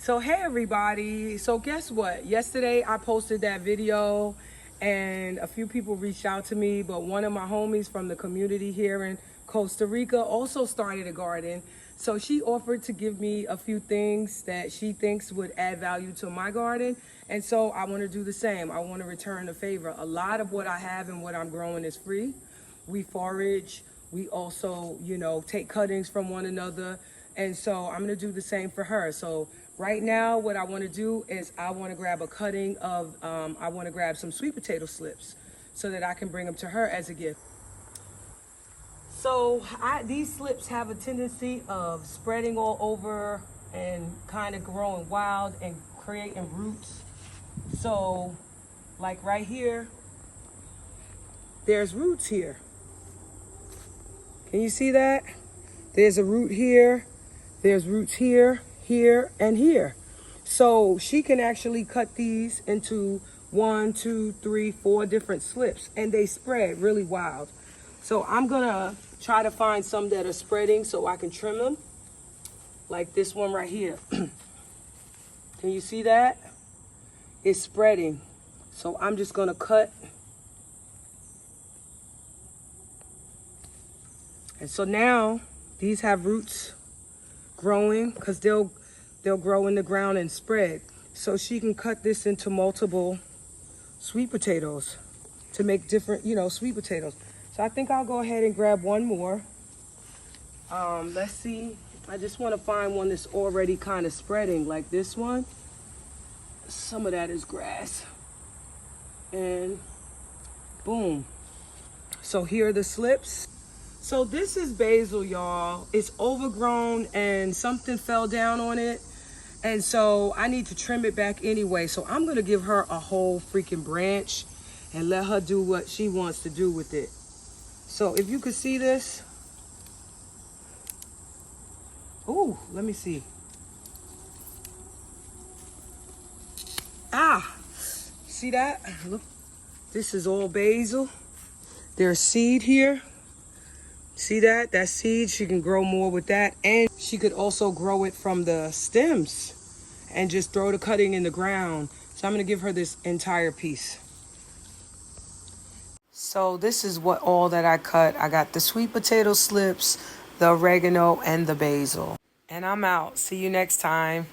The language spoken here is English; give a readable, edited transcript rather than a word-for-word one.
So hey everybody, so guess what? Yesterday I posted that video and a few people reached out to me, but one of my homies from the community here in Costa Rica also started a garden. So she offered to give me a few things that she thinks would add value to my garden. And so I want to do the same. I want to return the favor. A lot of what I have and what I'm growing is free. We forage. We also, take cuttings from one another. And so I'm going to do the same for her. So right now, what I want to do is I want to grab a cutting of, I want to grab some sweet potato slips so that I can bring them to her as a gift. So these slips have a tendency of spreading all over and kind of growing wild and creating roots. So like right here, there's roots here. Can you see that? There's a root here. There's roots here, here, and here. So she can actually cut these into 1, 2, 3, 4 different slips, and they spread really wild. So I'm gonna try to find some that are spreading so I can trim them, like this one right here. Can you see that? It's spreading. So I'm just gonna cut. And so now these have roots growing because they'll grow in the ground and spread. So she can cut this into multiple sweet potatoes to make different, sweet potatoes. So I think I'll go ahead and grab one more. Let's see. I just want to find one that's already kind of spreading, like this one. Some of that is grass. And boom. So here are the slips. So this is basil, y'all. It's overgrown and something fell down on it. And so I need to trim it back anyway. So I'm gonna give her a whole freaking branch and let her do what she wants to do with it. So if you could see this. Ooh, let me see. Ah, see that? Look, this is all basil. There's seed here. See that? That seed, she can grow more with that. And she could also grow it from the stems and just throw the cutting in the ground. So I'm gonna give her this entire piece. So this is what all that I cut. I got the sweet potato slips, the oregano, and the basil. And I'm out. See you next time.